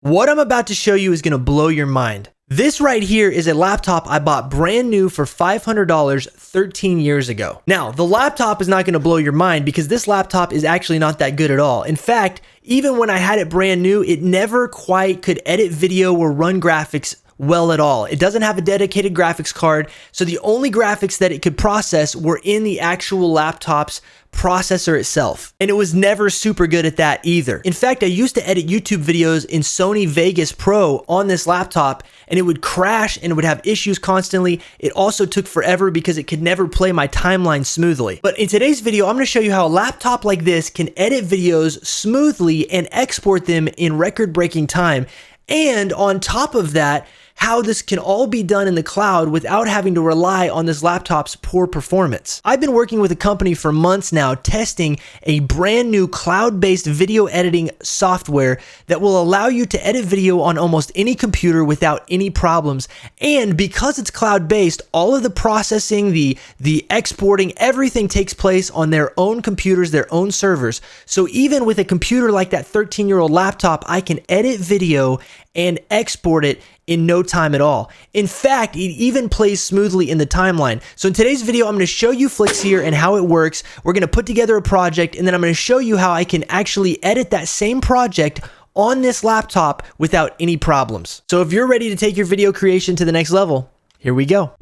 What I'm about to show you is going to blow your mind. This right here is a laptop I bought brand new for $500 13 years ago. Now, the laptop is not going to blow your mind because this laptop is actually not that good at all. In fact, even when I had it brand new, it never quite could edit video or run graphics well at all. It doesn't have a dedicated graphics card, so the only graphics that it could process were in the actual laptop's processor itself. And it was never super good at that either. In fact, I used to edit YouTube videos in Sony Vegas Pro on this laptop, and it would crash and it would have issues constantly. It also took forever because it could never play my timeline smoothly. But in today's video, I'm going to show you how a laptop like this can edit videos smoothly and export them in record-breaking time. And on top of that, how this can all be done in the cloud without having to rely on this laptop's poor performance. I've been working with a company for months now testing a brand new cloud-based video editing software that will allow you to edit video on almost any computer without any problems. And because it's cloud-based, all of the processing, the exporting, everything takes place on their own computers, their own servers. So even with a computer like that 13-year-old laptop, I can edit video and export it in no time at all. In fact, it even plays smoothly in the timeline. So in today's video, I'm going to show you Flixier and how it works. We're going to put together a project, and then I'm going to show you how I can actually edit that same project on this laptop without any problems. So if you're ready to take your video creation to the next level, here we go.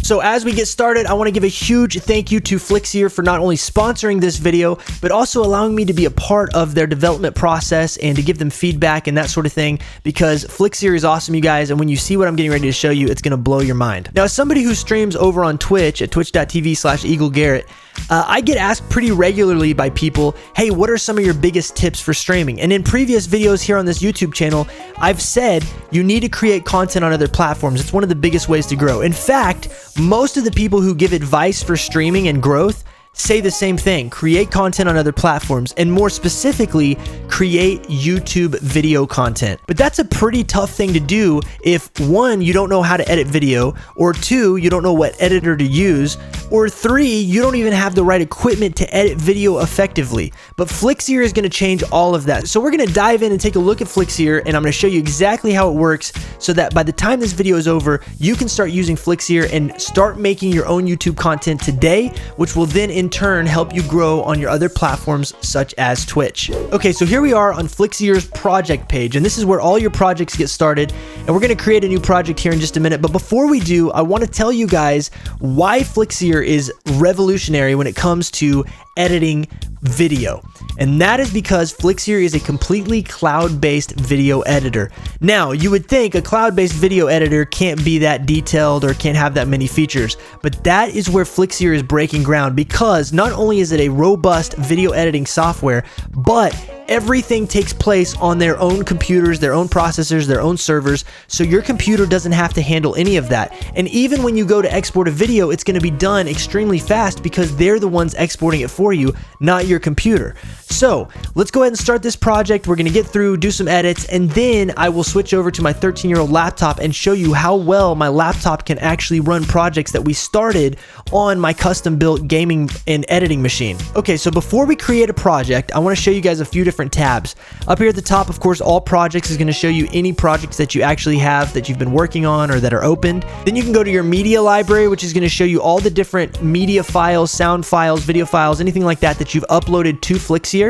So as we get started, I want to give a huge thank you to Flixier for not only sponsoring this video, but also allowing me to be a part of their development process and to give them feedback and that sort of thing, because Flixier is awesome, you guys, and when you see what I'm getting ready to show you, it's going to blow your mind. Now, as somebody who streams over on Twitch at twitch.tv/EagleGarrett, I get asked pretty regularly by people, hey, what are some of your biggest tips for streaming? And in previous videos here on this YouTube channel, I've said you need to create content on other platforms. It's one of the biggest ways to grow. In fact, most of the people who give advice for streaming and growth say the same thing: create content on other platforms, and more specifically, create YouTube video content. But that's a pretty tough thing to do if, one, you don't know how to edit video, or two, you don't know what editor to use, or three, you don't even have the right equipment to edit video effectively. But Flixier is going to change all of that. So we're going to dive in and take a look at Flixier, and I'm going to show you exactly how it works so that by the time this video is over, you can start using Flixier and start making your own YouTube content today, which will then in turn help you grow on your other platforms such as Twitch. Okay, so here we are on Flixier's project page, and this is where all your projects get started, and we're going to create a new project here in just a minute. But before we do, I want to tell you guys why Flixier is revolutionary when it comes to editing video. And that is because Flixier is a completely cloud-based video editor. Now, you would think a cloud-based video editor can't be that detailed or can't have that many features, but that is where Flixier is breaking ground, because not only is it a robust video editing software, but everything takes place on their own computers, their own processors, their own servers, so your computer doesn't have to handle any of that. And even when you go to export a video, it's going to be done extremely fast because they're the ones exporting it for you, not your computer. So let's go ahead and start this project. We're going to get through, do some edits, and then I will switch over to my 13-year-old laptop and show you how well my laptop can actually run projects that we started on my custom-built gaming and editing machine. Okay, so before we create a project, I want to show you guys a few different tabs. Up here at the top, of course, all projects is going to show you any projects that you actually have that you've been working on or that are opened. Then you can go to your media library, which is going to show you all the different media files, sound files, video files, anything like that that you've uploaded to Flixier.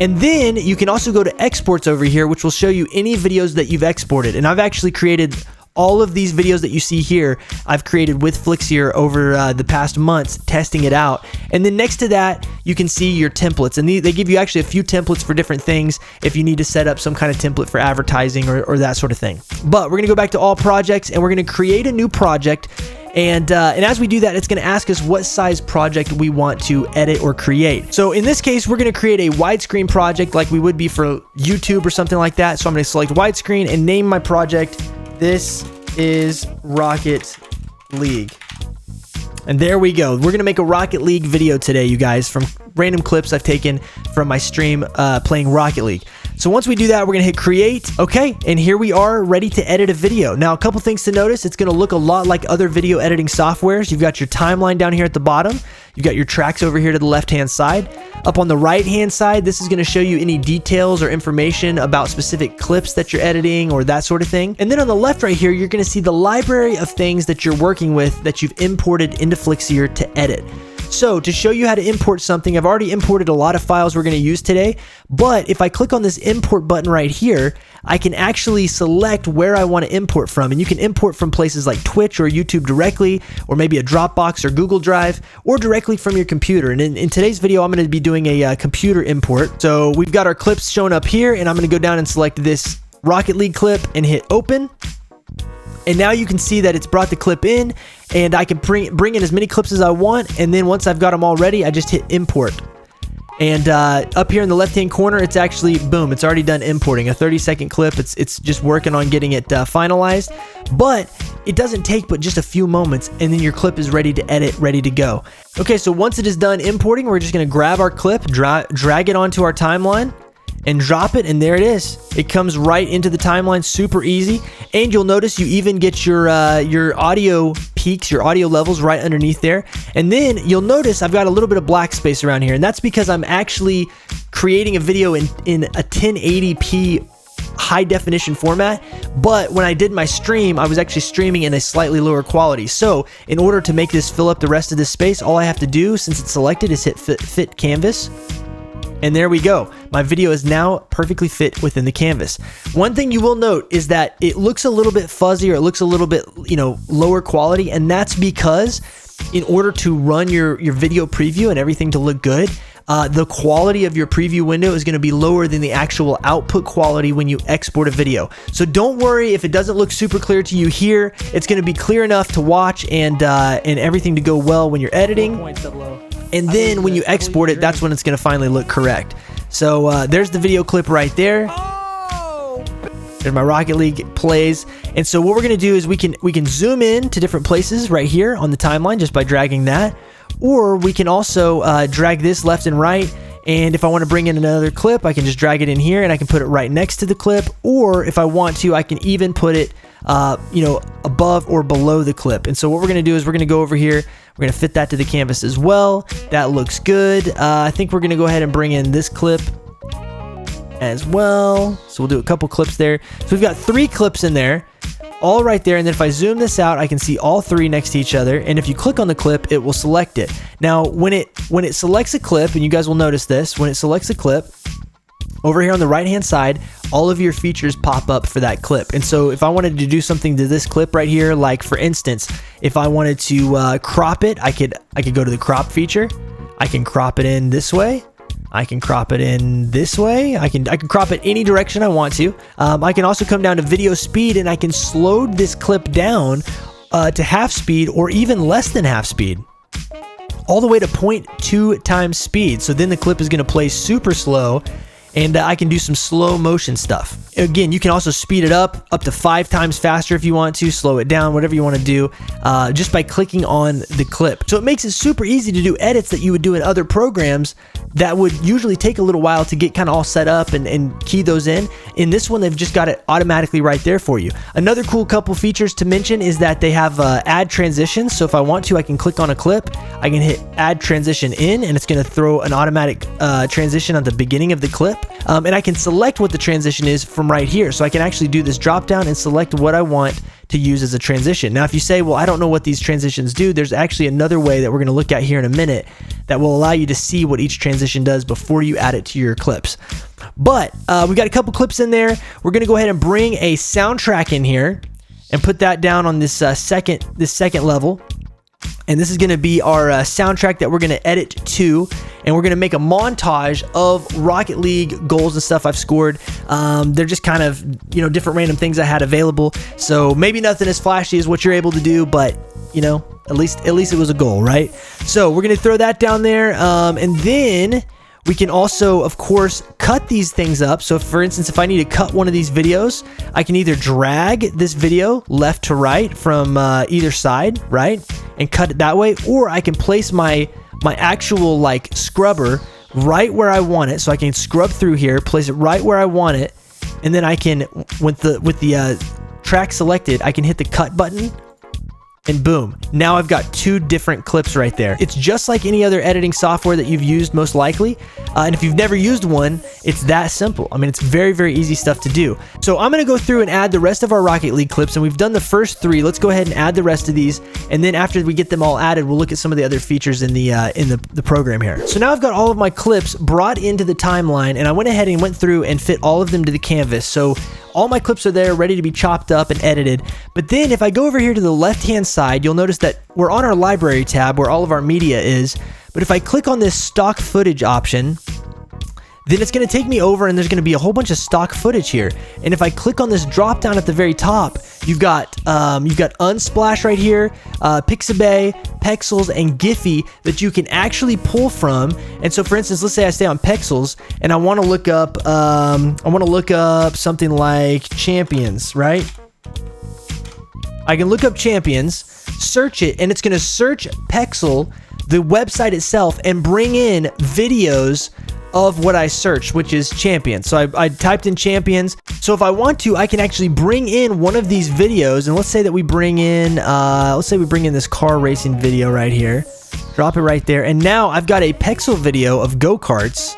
And then you can also go to exports over here, which will show you any videos that you've exported. And I've actually created all of these videos that you see here, I've created with Flixier over the past months, testing it out. And then next to that, you can see your templates. And they give you actually a few templates for different things if you need to set up some kind of template for advertising or that sort of thing. But we're going to go back to all projects, and we're going to create a new project. And as we do that, it's going to ask us what size project we want to edit or create. So in this case, we're going to create a widescreen project like we would be for YouTube or something like that. So I'm going to select widescreen and name my project, "This is Rocket League." And there we go. We're going to make a Rocket League video today, you guys, from random clips I've taken from my stream playing Rocket League. So once we do that, we're gonna hit create. Okay, and here we are ready to edit a video. Now, a couple things to notice. It's gonna look a lot like other video editing softwares. You've got your timeline down here at the bottom. You've got your tracks over here to the left-hand side. Up on the right-hand side, this is gonna show you any details or information about specific clips that you're editing or that sort of thing. And then on the left right here, you're gonna see the library of things that you're working with that you've imported into Flixier to edit. So to show you how to import something, I've already imported a lot of files we're going to use today, but if I click on this import button right here, I can actually select where I want to import from, and you can import from places like Twitch or YouTube directly, or maybe a Dropbox or Google Drive, or directly from your computer. And in today's video, I'm going to be doing a computer import. So we've got our clips shown up here, and I'm going to go down and select this Rocket League clip and hit open. And now you can see that it's brought the clip in, and I can bring in as many clips as I want. And then once I've got them all ready, I just hit import. And up here in the left-hand corner, it's actually, boom, it's already done importing. A 30-second clip. It's just working on getting it finalized. But it doesn't take but just a few moments, and then your clip is ready to edit, ready to go. Okay, so once it is done importing, we're just going to grab our clip, drag it onto our timeline, and drop it, and there it is. It comes right into the timeline, super easy. And you'll notice you even get your audio peaks, your audio levels right underneath there. And then you'll notice I've got a little bit of black space around here, and that's because I'm actually creating a video in a 1080p high definition format. But when I did my stream, I was actually streaming in a slightly lower quality. So in order to make this fill up the rest of this space, all I have to do, since it's selected, is hit fit canvas. And there we go. My video is now perfectly fit within the canvas. One thing you will note is that it looks a little bit fuzzy, or it looks a little bit, lower quality. And that's because in order to run your video preview and everything to look good, the quality of your preview window is going to be lower than the actual output quality when you export a video. So don't worry if it doesn't look super clear to you here. It's going to be clear enough to watch and everything to go well when you're editing. And then when you export it, that's when it's going to finally look correct. So there's the video clip right there. There's my Rocket League plays. And so what we're going to do is we can zoom in to different places right here on the timeline just by dragging that. Or we can also drag this left and right. And if I want to bring in another clip, I can just drag it in here and I can put it right next to the clip. Or if I want to, I can even put it above or below the clip. And so what we're going to do is we're going to go over here. We're going to fit that to the canvas as well. That looks good. I think we're going to go ahead and bring in this clip as well. So we'll do a couple clips there. So we've got 3 clips in there, all right there. And then if I zoom this out, I can see all 3 next to each other. And if you click on the clip, it will select it. Now, when it selects a clip, and you guys will notice this, when it selects a clip, over here on the right-hand side, all of your features pop up for that clip. And so if I wanted to do something to this clip right here, like for instance, if I wanted to crop it, I could go to the crop feature. I can crop it in this way. I can crop it in this way. I can crop it any direction I want to. I can also come down to video speed, and I can slow this clip down to half speed or even less than half speed, all the way to 0.2 times speed. So then the clip is going to play super slow, and I can do some slow motion stuff. Again, you can also speed it up to 5 times faster if you want to, slow it down, whatever you want to do, just by clicking on the clip. So it makes it super easy to do edits that you would do in other programs that would usually take a little while to get kind of all set up and key those in. In this one, they've just got it automatically right there for you. Another cool couple features to mention is that they have add transitions. So if I want to, I can click on a clip, I can hit add transition in, and it's going to throw an automatic transition at the beginning of the clip. And I can select what the transition is from right here. So I can actually do this drop down and select what I want to use as a transition. Now, if you say, well, I don't know what these transitions do, there's actually another way that we're going to look at here in a minute that will allow you to see what each transition does before you add it to your clips. But we got a couple clips in there. We're going to go ahead and bring a soundtrack in here and put that down on this second level. And this is going to be our soundtrack that we're going to edit to, and we're going to make a montage of Rocket League goals and stuff I've scored. They're just kind of, different random things I had available. So maybe nothing as flashy as what you're able to do, but at least it was a goal, right? So we're going to throw that down there, and then we can also, of course, cut these things up. So for instance, if I need to cut one of these videos, I can either drag this video left to right from either side, right? And cut it that way. Or I can place my actual scrubber right where I want it. So I can scrub through here, place it right where I want it, and then I can, with the track selected, I can hit the cut button, and boom, now I've got 2 different clips right there. It's just like any other editing software that you've used most likely, and if you've never used one, it's that simple. I mean, it's very, very easy stuff to do. So I'm gonna go through and add the rest of our Rocket League clips, and we've done the first 3. Let's go ahead and add the rest of these, and then after we get them all added, we'll look at some of the other features in the program here. So now I've got all of my clips brought into the timeline, and I went ahead and went through and fit all of them to the canvas. So all my clips are there, ready to be chopped up and edited. But then if I go over here to the left-hand side, you'll notice that we're on our library tab where all of our media is. But if I click on this stock footage option, then it's going to take me over and there's going to be a whole bunch of stock footage here. And if I click on this drop down at the very top, you've got Unsplash right here, Pixabay, Pexels, and Giphy that you can actually pull from. And so for instance, let's say I stay on Pexels and I want to look up something like Champions, right? I can look up Champions, search it, and it's going to search Pexel, the website itself, and bring in videos of what I searched, which is Champions. So I typed in Champions. So if I want to, I can actually bring in one of these videos, and let's say that we bring in, this car racing video right here. Drop it right there, and now I've got a Pexel video of go-karts.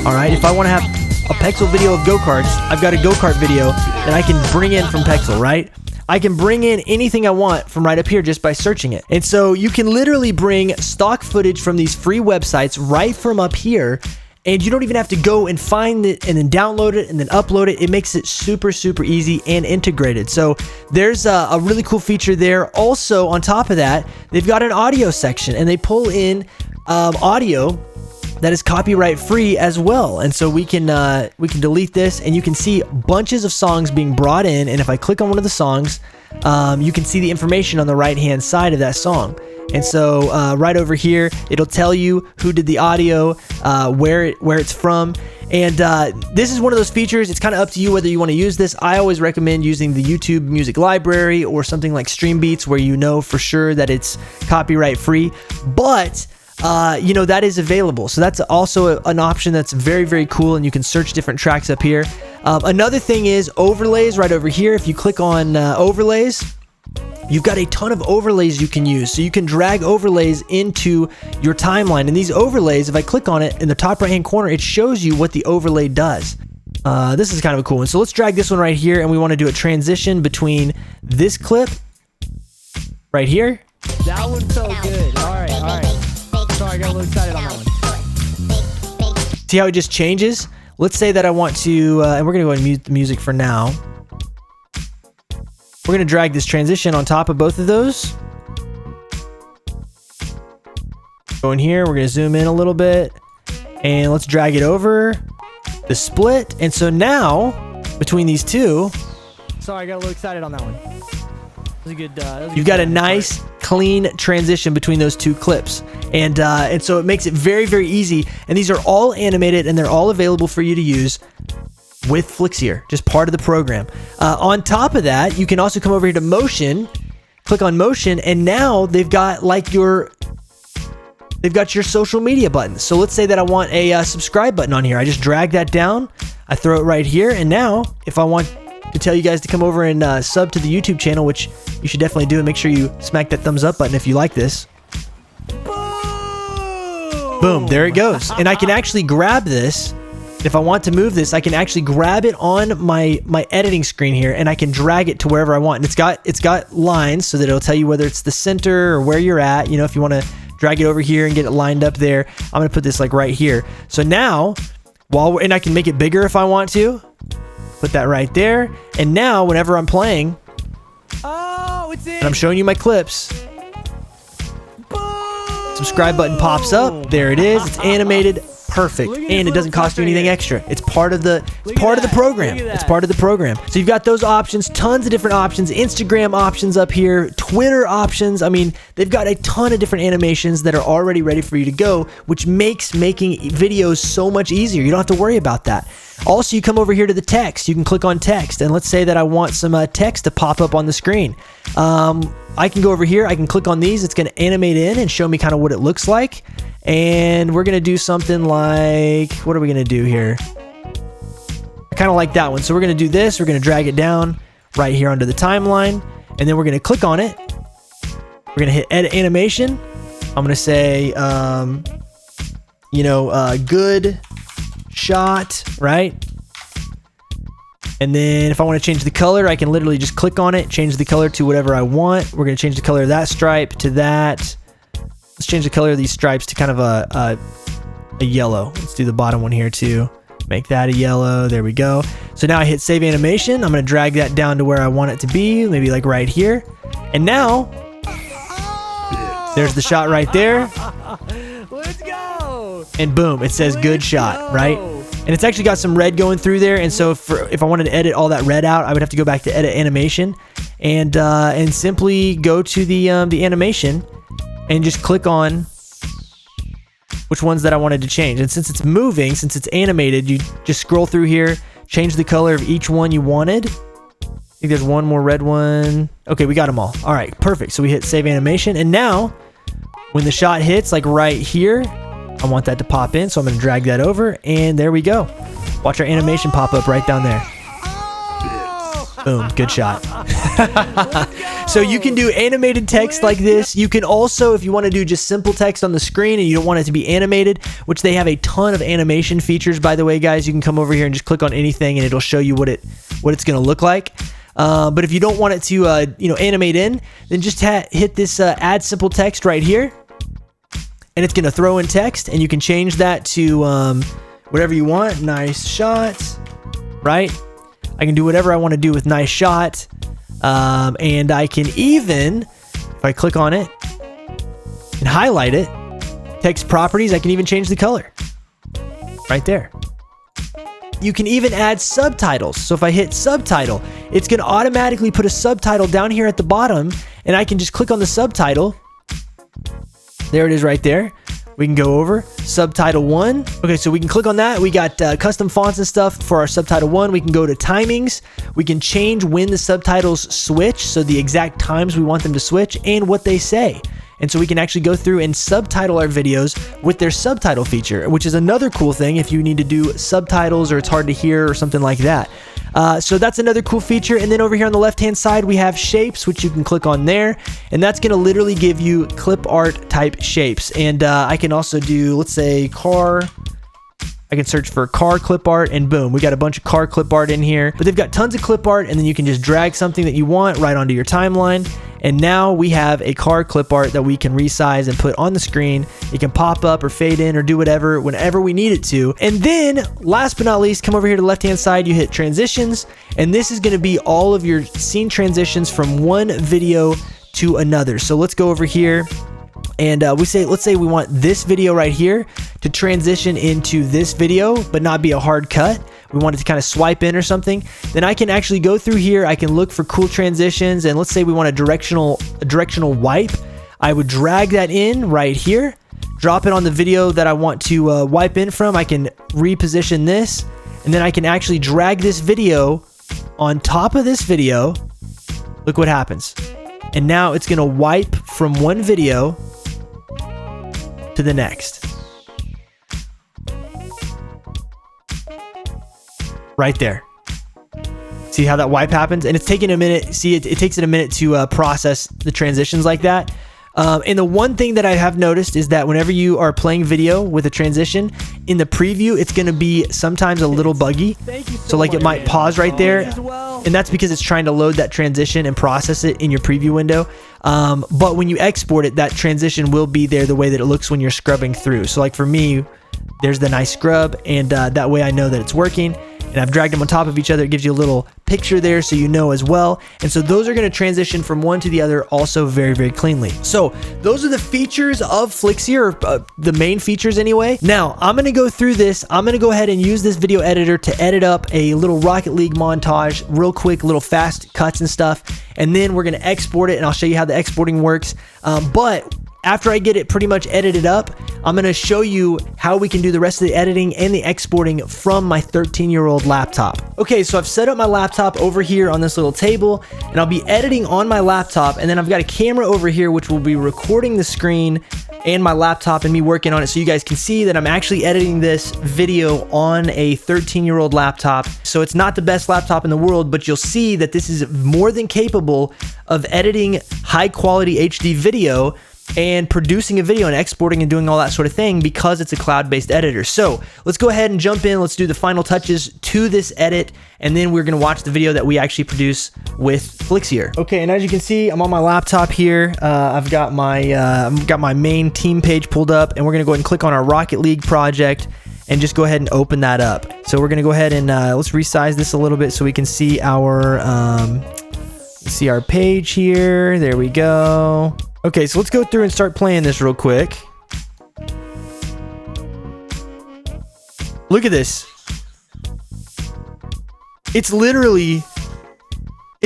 All right, if I want to have a Pexel video of go-karts, I've got a go-kart video that I can bring in from Pexel, right? I can bring in anything I want from right up here just by searching it. And so you can literally bring stock footage from these free websites right from up here, and you don't even have to go and find it and then download it and then upload it. It makes it super, super easy and integrated. So there's a really cool feature there. Also, on top of that, they've got an audio section, and they pull in audio that is copyright free as well. And so we can delete this, and you can see bunches of songs being brought in. And if I click on one of the songs, you can see the information on the right hand side of that song. And so right over here, it'll tell you who did the audio, where it's from. And this is one of those features. It's kind of up to you whether you want to use this. I always recommend using the YouTube music library or something like Stream Beats, where you know for sure that it's copyright free. But you know, that is available. So that's also an option that's very, very cool, and you can search different tracks up here. Another thing is overlays right over here. If you click on overlays, you've got a ton of overlays you can use. So you can drag overlays into your timeline. And these overlays, if I click on it in the top right hand corner, it shows you what the overlay does. This is kind of a cool one. So let's drag this one right here, and we want to do a transition between this clip right here. That one felt good. All right, all right. Sorry, I got a little excited on that one. See how it just changes? Let's say that I want to, and we're going to go and mute the music for now. We're going to drag this transition on top of both of those. Go in here, we're going to zoom in a little bit, and let's drag it over the split. And so now, between these two, sorry, I got a little excited on that one. That was a good, you've got a nice, clean transition between those two clips. And so it makes it very, very easy. And these are all animated, and they're all available for you to use with Flixier, just part of the program. On top of that, you can also come over here to motion, click on motion, and now they've got like your social media buttons. So let's say that I want a subscribe button on here. I just drag that down, I throw it right here, and now if I want to tell you guys to come over and sub to the YouTube channel, which you should definitely do, and make sure you smack that thumbs up button if you like this. Boom, there it goes. And I can actually grab this. If I want to move this, I can actually grab it on my editing screen here, and I can drag it to wherever I want. And it's got lines so that it'll tell you whether it's the center or where you're at. You know, if you want to drag it over here and get it lined up there, I'm going to put this like right here. So now, and I can make it bigger if I want to. Put that right there. And now, whenever I'm playing, and I'm showing you my clips, subscribe button pops up. There it is. It's animated. Perfect. And it doesn't cost you anything extra. It's part of the program. It's part of the program. So you've got those options, tons of different options, Instagram options up here, Twitter options. I mean, they've got a ton of different animations that are already ready for you to go, which makes making videos so much easier. You don't have to worry about that. Also, you come over here to the text. You can click on text, and let's say that I want some text to pop up on the screen. I can go over here. I can click on these. It's going to animate in and show me kind of what it looks like. And we're gonna do something like, what are we gonna do here? Kind of like that one. So we're gonna do this. We're gonna drag it down right here onto the timeline, and then we're gonna click on it. We're gonna hit edit animation. I'm gonna say, good shot, right? And then if I want to change the color, I can literally just click on it, change the color to whatever I want. We're gonna change the color of that stripe to that. Let's change the color of these stripes to kind of a yellow. Let's do the bottom one here too. Make that a yellow. There we go. So now I hit save animation. I'm going to drag that down to where I want it to be, maybe like right here. And now there's the shot right there. Let's go. And boom, it says good shot, right? And it's actually got some red going through there. And so if I wanted to edit all that red out, I would have to go back to edit animation and simply go to the animation and just click on which ones that I wanted to change. And since it's moving, since it's animated, you just scroll through here, change the color of each one you wanted. I think there's one more red one. Okay, we got them all. All right, perfect. So we hit save animation. And now when the shot hits like right here, I want that to pop in. So I'm going to drag that over, and there we go. Watch our animation pop up right down there. Boom, good shot. So you can do animated text like this. You can also, if you want to do just simple text on the screen and you don't want it to be animated, which they have a ton of animation features, by the way, guys, you can come over here and just click on anything and it'll show you what it's going to look like. But if you don't want it to animate in, then just hit this add simple text right here, and it's going to throw in text, and you can change that to whatever you want. Nice shot, right? I can do whatever I want to do with nice shot. And I can even, if I click on it and highlight it, text properties, I can even change the color right there. You can even add subtitles. So if I hit subtitle, it's going to automatically put a subtitle down here at the bottom, and I can just click on the subtitle. There it is right there. We can go over subtitle 1. Okay, so we can click on that. We got custom fonts and stuff for our subtitle 1. We can go to timings. We can change when the subtitles switch, so the exact times we want them to switch and what they say. And so we can actually go through and subtitle our videos with their subtitle feature, which is another cool thing if you need to do subtitles or it's hard to hear or something like that. So that's another cool feature. And then over here on the left-hand side, we have shapes, which you can click on there. And that's going to literally give you clip art type shapes. And I can also do, let's say, car. I can search for car clip art, and boom, we got a bunch of car clip art in here. But they've got tons of clip art, and then you can just drag something that you want right onto your timeline. And now we have a car clip art that we can resize and put on the screen. It can pop up or fade in or do whatever whenever we need it to. And then last but not least, come over here to the left hand side, you hit transitions, and this is going to be all of your scene transitions from one video to another. So let's go over here. And let's say we want this video right here to transition into this video, but not be a hard cut. We want it to kind of swipe in or something. Then I can actually go through here. I can look for cool transitions. And let's say we want a directional wipe. I would drag that in right here, drop it on the video that I want to wipe in from. I can reposition this, and then I can actually drag this video on top of this video. Look what happens. And now it's going to wipe from one video to the next. Right there. See how that wipe happens? And it's taking a minute. See, it takes it a minute to process the transitions like that. And the one thing that I have noticed is that whenever you are playing video with a transition, in the preview, it's going to be sometimes a little buggy. So like it might pause right there. And that's because it's trying to load that transition and process it in your preview window. But when you export it, that transition will be there the way that it looks when you're scrubbing through. So like for me, there's the nice scrub, and that way I know that it's working. And I've dragged them on top of each other. It gives you a little picture there so you know as well. And so those are going to transition from one to the other also very, very cleanly. So those are the features of Flixier, or the main features anyway. Now I'm going to go through this. I'm going to go ahead and use this video editor to edit up a little Rocket League montage, real quick, little fast cuts and stuff. And then we're going to export it, and I'll show you how the exporting works. But after I get it pretty much edited up, I'm going to show you how we can do the rest of the editing and the exporting from my 13-year-old laptop. Okay, so I've set up my laptop over here on this little table, and I'll be editing on my laptop, and then I've got a camera over here which will be recording the screen and my laptop and me working on it, so you guys can see that I'm actually editing this video on a 13-year-old laptop. So it's not the best laptop in the world, but you'll see that this is more than capable of editing high quality HD video and producing a video and exporting and doing all that sort of thing because it's a cloud-based editor. So let's go ahead and jump in. Let's do the final touches to this edit, and then we're gonna watch the video that we actually produce with Flixier. Okay, and as you can see, I'm on my laptop here. I've got my main team page pulled up, and we're gonna go ahead and click on our Rocket League project and just go ahead and open that up. So we're gonna go ahead and let's resize this a little bit so we can see our page here. There we go. Okay, so let's go through and start playing this real quick. Look at this. It's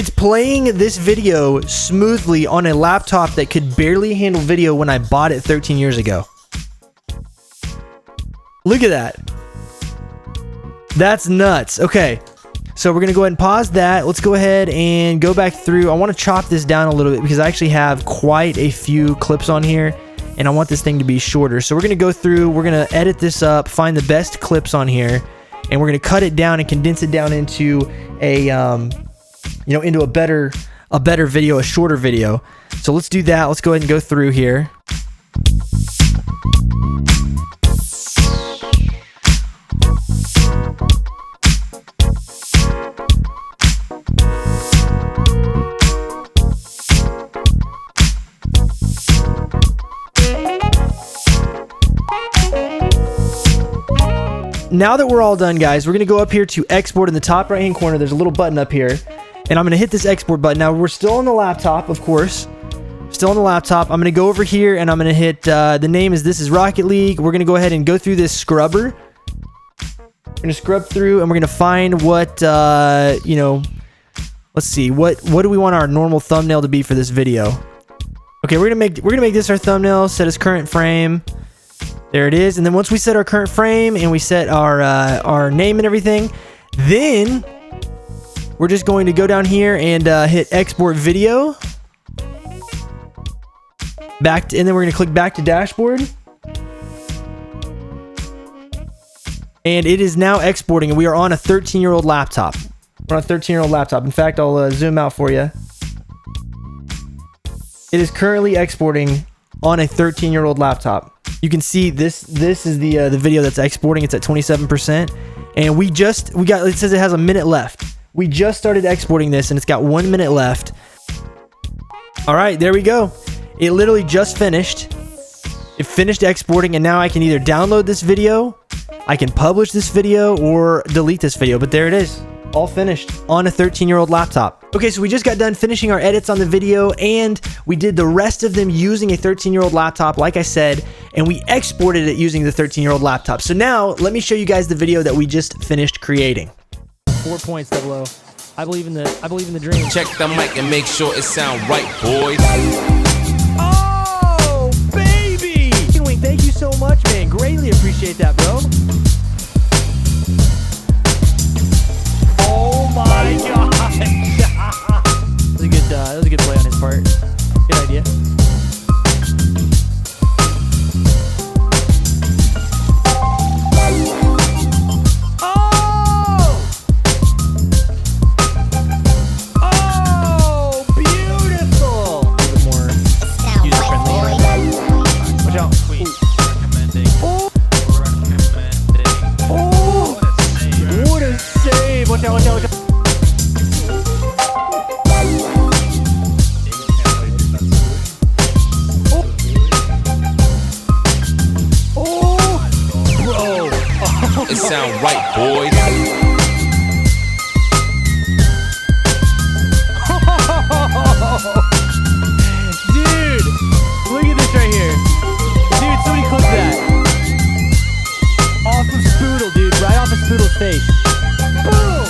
playing this video smoothly on a laptop that could barely handle video when I bought it 13 years ago. Look at that. That's nuts. Okay. So we're going to go ahead and pause that. Let's go ahead and go back through. I want to chop this down a little bit because I actually have quite a few clips on here and I want this thing to be shorter. So we're going to go through, we're going to edit this up, find the best clips on here, and we're going to cut it down and condense it down into a, into a better video, a shorter video. So let's do that. Let's go ahead and go through here. Now that we're all done, guys, we're going to go up here to export in the top right hand corner. There's a little button up here, and I'm going to hit this export button. Now we're still on the laptop, of course, still on the laptop. I'm going to go over here and I'm going to hit the name is this is Rocket League. We're going to go ahead and go through this scrubber. We're going to scrub through and we're going to find what let's see, what do we want our normal thumbnail to be for this video. Okay, we're going to make this our thumbnail, set as current frame. There it is. And then once we set our current frame and we set our name and everything, then we're just going to go down here and hit export video. And then we're going to click back to dashboard. And it is now exporting, and we are on a 13-year-old laptop. We're on a 13-year-old laptop. In fact, I'll zoom out for you. It is currently exporting on a 13-year-old laptop. You can see this is the video that's exporting. It's at 27%, and we got, it says it has a minute left. We just started exporting this and it's got 1 minute left. All right, there we go. It literally just finished. It finished exporting, and now I can either download this video, I can publish this video, or delete this video, but there it is. All finished on a 13-year-old laptop. Okay, so we just got done finishing our edits on the video, and we did the rest of them using a 13-year-old laptop, like I said, and we exported it using the 13-year-old laptop. So now, let me show you guys the video that we just finished creating. 4 points, Double O. I believe in the dream. Check the mic and make sure it sound right, boys. Oh, baby! Wing, thank you so much, man. Greatly appreciate that, bro. Oh my god! That was a good play on his part. Good idea. Oh, beautiful! A little bit more user-friendly. Watch out. Sweet. Recommending. Oh! Recommending. Oh! What a save! Watch out, watch out, watch out. It sound right, boys. Dude, look at this right here. Dude, somebody clip that. Off of Spoodle, dude. Right off of Spoodle's face. Boom!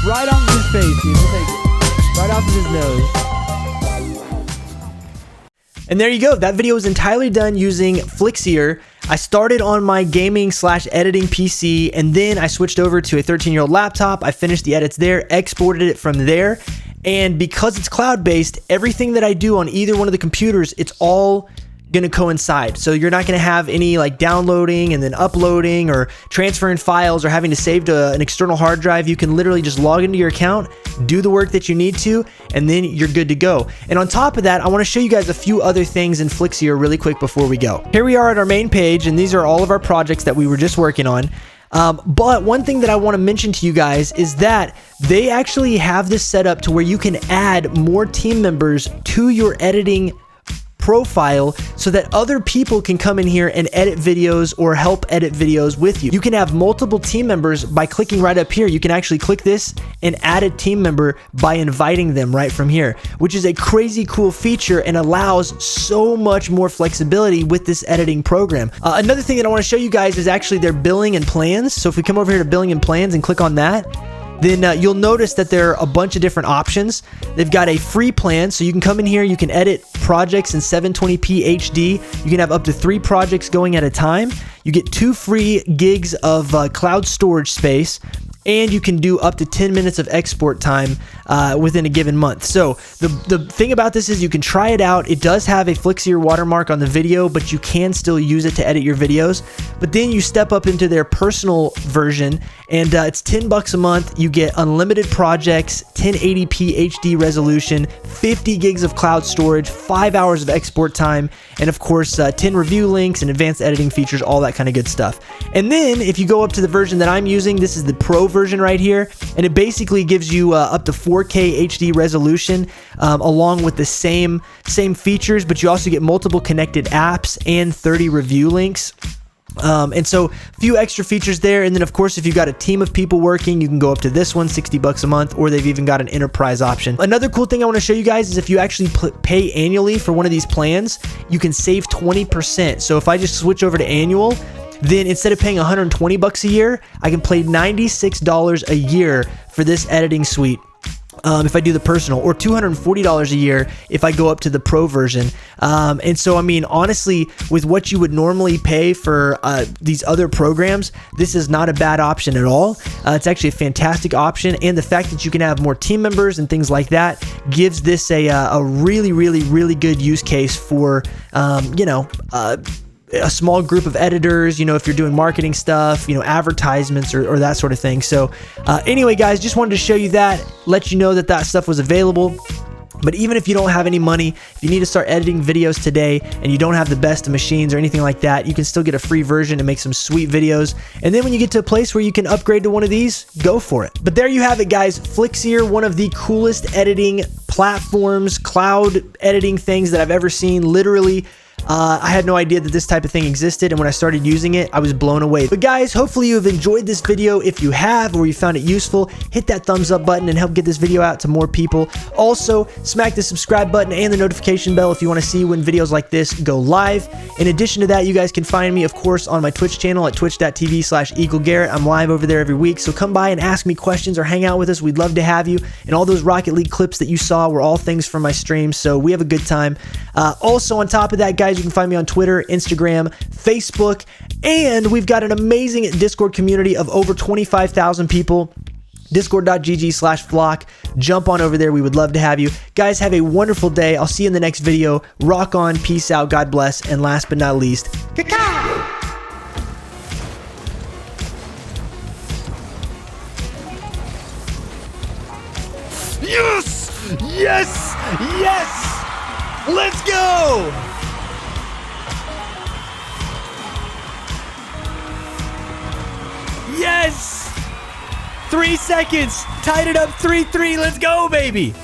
Right off of his face, dude. We'll take it. Right off of his nose. And there you go. That video was entirely done using Flixier. I started on my gaming/editing PC, and then I switched over to a 13-year-old laptop. I finished the edits there, exported it from there, and because it's cloud-based, everything that I do on either one of the computers, it's all going to coincide. So you're not going to have any like downloading and then uploading or transferring files or having to save to an external hard drive. You can literally just log into your account, do the work that you need to, and then you're good to go. And on top of that, I want to show you guys a few other things in Flixier really quick before we go. Here we are at our main page, and these are all of our projects that we were just working on. But one thing that I want to mention to you guys is that they actually have this set up to where you can add more team members to your editing profile so that other people can come in here and edit videos or help edit videos with you. You can have multiple team members by clicking right up here. You can actually click this and add a team member by inviting them right from here, which is a crazy cool feature and allows so much more flexibility with this editing program. Another thing that I want to show you guys is actually their billing and plans. So if we come over here to billing and plans and click on that, then you'll notice that there are a bunch of different options. They've got a free plan, so you can come in here, you can edit projects in 720p HD. You can have up to 3 projects going at a time. You get 2 free gigs of cloud storage space, and you can do up to 10 minutes of export time within a given month. So the thing about this is you can try it out. It does have a Flixier watermark on the video, but you can still use it to edit your videos. But then you step up into their personal version, and it's $10 a month. You get unlimited projects, 1080p HD resolution, 50 gigs of cloud storage, 5 hours of export time, and of course 10 review links and advanced editing features, all that kind of good stuff. And then if you go up to the version that I'm using, this is the Pro version right here, and it basically gives you up to 4K HD resolution along with the same features, but you also get multiple connected apps and 30 review links. And so a few extra features there. And then of course, if you've got a team of people working, you can go up to this one, $60 a month, or they've even got an enterprise option. Another cool thing I want to show you guys is if you actually pay annually for one of these plans, you can save 20%. So if I just switch over to annual, then instead of paying $120 a year, I can pay $96 a year for this editing suite. If I do the personal, or $240 a year if I go up to the Pro version. And so, I mean, honestly, with what you would normally pay for these other programs, this is not a bad option at all. It's actually a fantastic option, and the fact that you can have more team members and things like that gives this a really, really, really good use case for, a small group of editors, if you're doing marketing stuff, advertisements or that sort of thing. So anyway, guys, just wanted to show you that, let you know that that stuff was available. But even if you don't have any money, if you need to start editing videos today and you don't have the best of machines or anything like that, you can still get a free version and make some sweet videos. And then when you get to a place where you can upgrade to one of these, go for it. But there you have it, guys. Flixier, one of the coolest editing platforms, cloud editing things that I've ever seen. Literally, I had no idea that this type of thing existed, and when I started using it, I was blown away. But guys, hopefully you have enjoyed this video. If you have, or you found it useful, hit that thumbs up button and help get this video out to more people. Also, smack the subscribe button and the notification bell if you want to see when videos like this go live. In addition to that, you guys can find me, of course, on my Twitch channel at twitch.tv/EagleGarrett. I'm live over there every week, so come by and ask me questions or hang out with us. We'd love to have you. And all those Rocket League clips that you saw were all things from my streams, so we have a good time. Also, on top of that, guys, you can find me on Twitter, Instagram, Facebook, and we've got an amazing Discord community of over 25,000 people. Discord.gg/flock. Jump on over there. We would love to have you. Guys, have a wonderful day. I'll see you in the next video. Rock on. Peace out. God bless. And last but not least, yes! Yes! Yes! Let's go! Yes! 3 seconds. Tied it up 3-3. Let's go, baby.